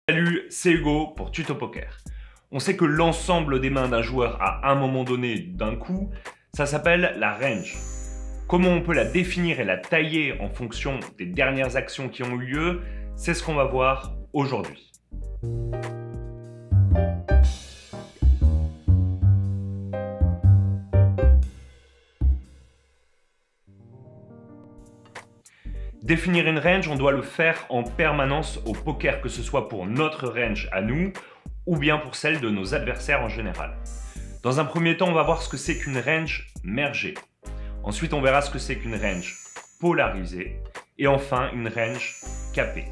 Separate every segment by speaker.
Speaker 1: Salut, c'est Hugo pour Tuto Poker. On sait que l'ensemble des mains d'un joueur à un moment donné d'un coup, ça s'appelle la range. Comment on peut la définir et la tailler en fonction des dernières actions qui ont eu lieu, c'est ce qu'on va voir aujourd'hui. Définir une range, on doit le faire en permanence au poker, que ce soit pour notre range à nous ou bien pour celle de nos adversaires en général. Dans un premier temps, on va voir ce que c'est qu'une range mergée. Ensuite, on verra ce que c'est qu'une range polarisée. Et enfin, une range capée.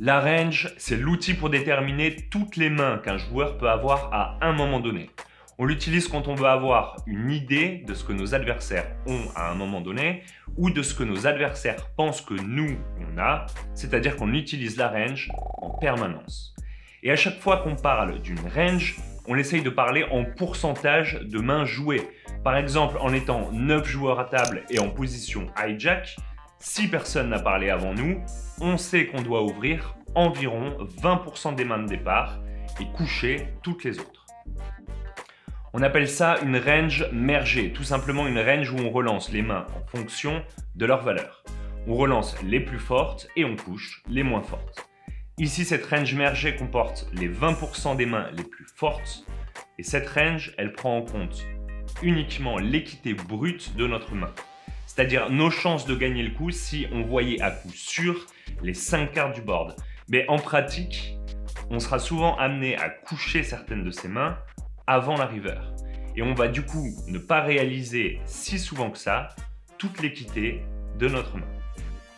Speaker 1: La range, c'est l'outil pour déterminer toutes les mains qu'un joueur peut avoir à un moment donné. On l'utilise quand on veut avoir une idée de ce que nos adversaires ont à un moment donné ou de ce que nos adversaires pensent que nous, on a, c'est-à-dire qu'on utilise la range en permanence. Et à chaque fois qu'on parle d'une range, on essaye de parler en pourcentage de mains jouées. Par exemple, en étant 9 joueurs à table et en position hijack, si personne n'a parlé avant nous, on sait qu'on doit ouvrir environ 20% des mains de départ et coucher toutes les autres. On appelle ça une range mergée, tout simplement une range où on relance les mains en fonction de leur valeur. On relance les plus fortes et on couche les moins fortes. Ici, cette range mergée comporte les 20% des mains les plus fortes et cette range, elle prend en compte uniquement l'équité brute de notre main. C'est-à-dire nos chances de gagner le coup si on voyait à coup sûr les 5 cartes du board. Mais en pratique, on sera souvent amené à coucher certaines de ces mains avant la river. Et on va du coup ne pas réaliser si souvent que ça toute l'équité de notre main.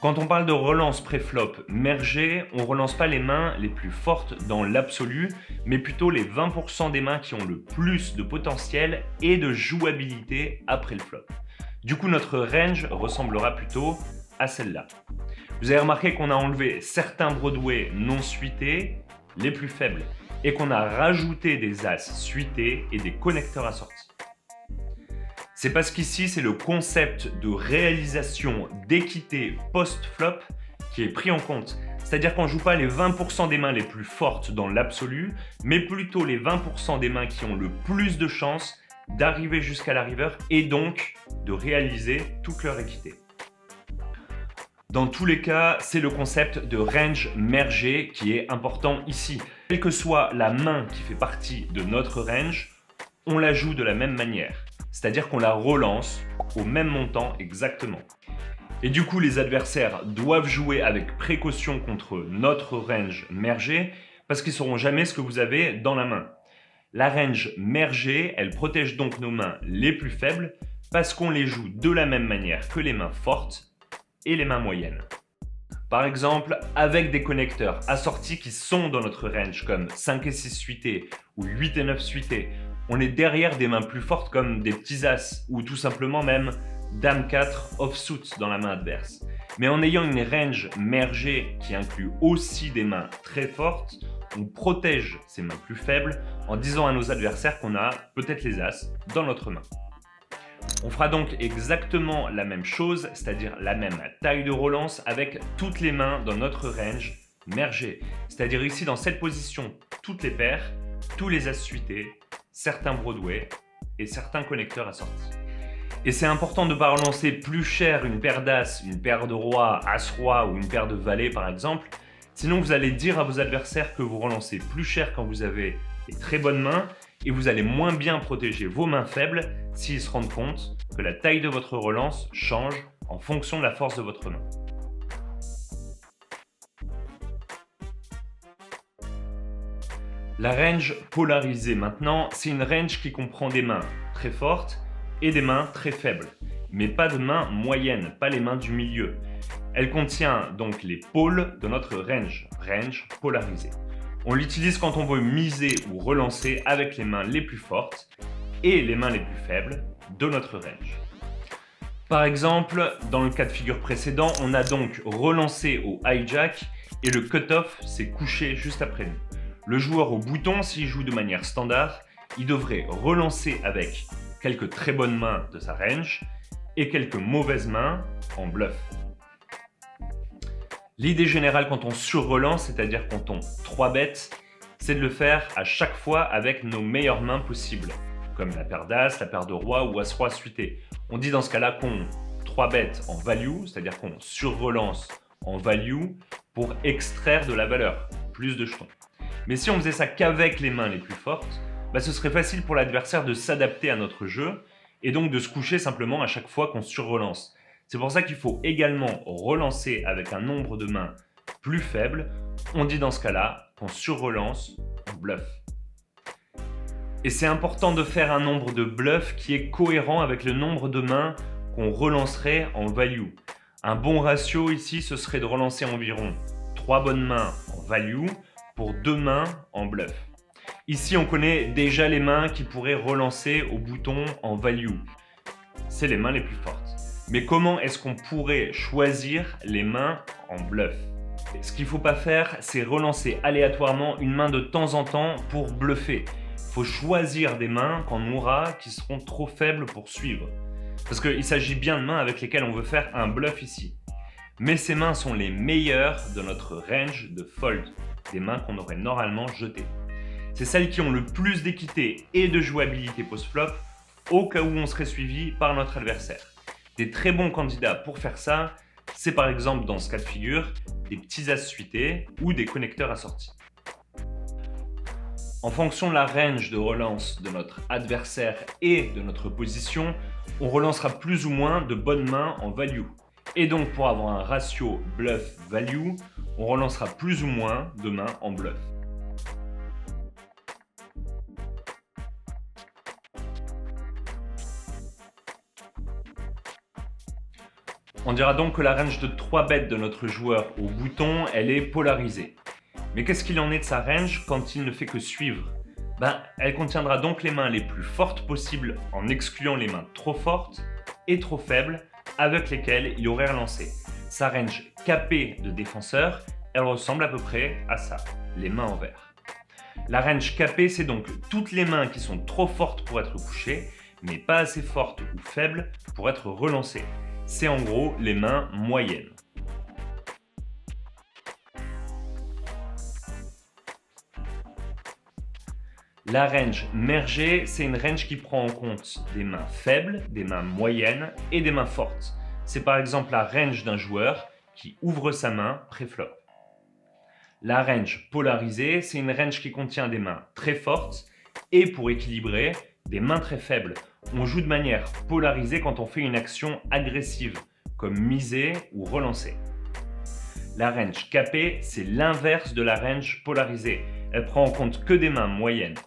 Speaker 1: Quand on parle de relance pré-flop mergée, on ne relance pas les mains les plus fortes dans l'absolu, mais plutôt les 20% des mains qui ont le plus de potentiel et de jouabilité après le flop. Du coup, notre range ressemblera plutôt à celle-là. Vous avez remarqué qu'on a enlevé certains Broadway non suités, les plus faibles, et qu'on a rajouté des as suités et des connecteurs assortis. C'est parce qu'ici, c'est le concept de réalisation d'équité post-flop qui est pris en compte. C'est-à-dire qu'on ne joue pas les 20% des mains les plus fortes dans l'absolu, mais plutôt les 20% des mains qui ont le plus de chances d'arriver jusqu'à la river et donc de réaliser toute leur équité. Dans tous les cas, c'est le concept de range mergée qui est important ici. Quelle que soit la main qui fait partie de notre range, on la joue de la même manière. C'est-à-dire qu'on la relance au même montant exactement. Et du coup, les adversaires doivent jouer avec précaution contre notre range mergée parce qu'ils ne sauront jamais ce que vous avez dans la main. La range mergée, elle protège donc nos mains les plus faibles parce qu'on les joue de la même manière que les mains fortes et les mains moyennes. Par exemple, avec des connecteurs assortis qui sont dans notre range comme 5 et 6 suités ou 8 et 9 suités, on est derrière des mains plus fortes comme des petits as ou tout simplement même Dame 4 offsuit dans la main adverse. Mais en ayant une range mergée qui inclut aussi des mains très fortes, on protège ces mains plus faibles en disant à nos adversaires qu'on a peut-être les as dans notre main. On fera donc exactement la même chose, c'est-à-dire la même taille de relance avec toutes les mains dans notre range mergée. C'est-à-dire ici dans cette position, toutes les paires, tous les as suités, certains Broadway et certains connecteurs assortis. Et c'est important de ne pas relancer plus cher une paire d'as, une paire de roi, as-roi ou une paire de valet par exemple. Sinon, vous allez dire à vos adversaires que vous relancez plus cher quand vous avez des très bonnes mains et vous allez moins bien protéger vos mains faibles s'ils se rendent compte que la taille de votre relance change en fonction de la force de votre main. La range polarisée maintenant, c'est une range qui comprend des mains très fortes et des mains très faibles, mais pas de mains moyennes, pas les mains du milieu. Elle contient donc les pôles de notre range polarisée. On l'utilise quand on veut miser ou relancer avec les mains les plus fortes et les mains les plus faibles de notre range. Par exemple, dans le cas de figure précédent, on a donc relancé au hijack et le cutoff s'est couché juste après nous. Le joueur au bouton, s'il joue de manière standard, il devrait relancer avec quelques très bonnes mains de sa range et quelques mauvaises mains en bluff. L'idée générale quand on surrelance, c'est-à-dire quand on 3-bet, c'est de le faire à chaque fois avec nos meilleures mains possibles, comme la paire d'As, la paire de Roi ou As-Roi suité. On dit dans ce cas-là qu'on 3-bet en value, c'est-à-dire qu'on surrelance en value pour extraire de la valeur, plus de jetons. Mais si on faisait ça qu'avec les mains les plus fortes, ce serait facile pour l'adversaire de s'adapter à notre jeu et donc de se coucher simplement à chaque fois qu'on surrelance. C'est pour ça qu'il faut également relancer avec un nombre de mains plus faible. On dit dans ce cas-là qu'on surrelance en bluff. Et c'est important de faire un nombre de bluffs qui est cohérent avec le nombre de mains qu'on relancerait en value. Un bon ratio ici, ce serait de relancer environ 3 bonnes mains en value pour 2 mains en bluff. Ici, on connaît déjà les mains qui pourraient relancer au bouton en value. C'est les mains les plus fortes. Mais comment est-ce qu'on pourrait choisir les mains en bluff? Ce qu'il ne faut pas faire, c'est relancer aléatoirement une main de temps en temps pour bluffer. Il faut choisir des mains qu'on aura qui seront trop faibles pour suivre. Parce qu'il s'agit bien de mains avec lesquelles on veut faire un bluff ici. Mais ces mains sont les meilleures de notre range de fold, des mains qu'on aurait normalement jetées. C'est celles qui ont le plus d'équité et de jouabilité post-flop au cas où on serait suivi par notre adversaire. Des très bons candidats pour faire ça, c'est par exemple dans ce cas de figure, des petits as suités ou des connecteurs assortis. En fonction de la range de relance de notre adversaire et de notre position, on relancera plus ou moins de bonnes mains en value. Et donc pour avoir un ratio bluff-value, on relancera plus ou moins de mains en bluff. On dira donc que la range de 3 bêtes de notre joueur au bouton, elle est polarisée. Mais qu'est-ce qu'il en est de sa range quand il ne fait que suivre? Elle contiendra donc les mains les plus fortes possibles en excluant les mains trop fortes et trop faibles avec lesquelles il aurait relancé. Sa range capée de défenseur, elle ressemble à peu près à ça, les mains en vert. La range capée, c'est donc toutes les mains qui sont trop fortes pour être couchées, mais pas assez fortes ou faibles pour être relancées. C'est en gros les mains moyennes. La range mergée, c'est une range qui prend en compte des mains faibles, des mains moyennes et des mains fortes. C'est par exemple la range d'un joueur qui ouvre sa main pré-flop. La range polarisée, c'est une range qui contient des mains très fortes et pour équilibrer, des mains très faibles. On joue de manière polarisée quand on fait une action agressive, comme miser ou relancer. La range capée, c'est l'inverse de la range polarisée. Elle prend en compte que des mains moyennes.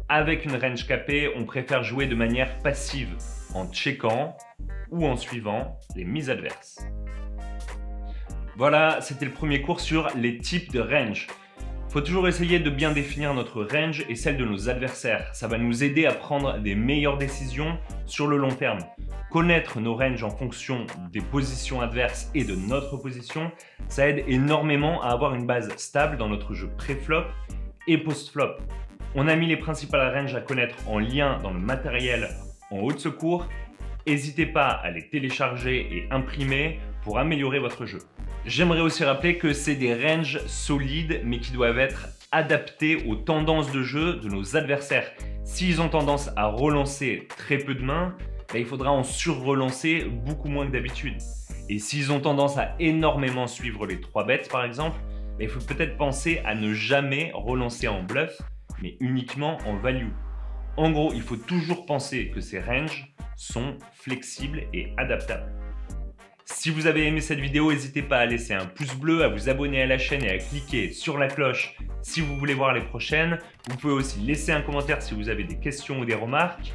Speaker 1: Avec une range capée, on préfère jouer de manière passive, en checkant ou en suivant les mises adverses. Voilà, c'était le premier cours sur les types de range. Il faut toujours essayer de bien définir notre range et celle de nos adversaires. Ça va nous aider à prendre des meilleures décisions sur le long terme. Connaître nos ranges en fonction des positions adverses et de notre position, ça aide énormément à avoir une base stable dans notre jeu pré-flop et post-flop. On a mis les principales ranges à connaître en lien dans le matériel en haut de ce cours. N'hésitez pas à les télécharger et imprimer pour améliorer votre jeu. J'aimerais aussi rappeler que c'est des ranges solides mais qui doivent être adaptés aux tendances de jeu de nos adversaires. S'ils ont tendance à relancer très peu de mains, il faudra en surrelancer beaucoup moins que d'habitude. Et s'ils ont tendance à énormément suivre les 3 bêtes par exemple, il faut peut-être penser à ne jamais relancer en bluff, mais uniquement en value. En gros, il faut toujours penser que ces ranges sont flexibles et adaptables. Si vous avez aimé cette vidéo, n'hésitez pas à laisser un pouce bleu, à vous abonner à la chaîne et à cliquer sur la cloche si vous voulez voir les prochaines. Vous pouvez aussi laisser un commentaire si vous avez des questions ou des remarques.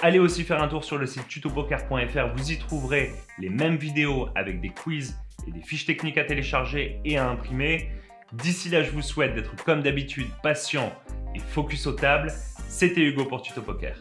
Speaker 1: Allez aussi faire un tour sur le site tutopoker.fr, vous y trouverez les mêmes vidéos avec des quiz et des fiches techniques à télécharger et à imprimer. D'ici là, je vous souhaite d'être comme d'habitude patient et focus aux tables. C'était Hugo pour Tuto Poker.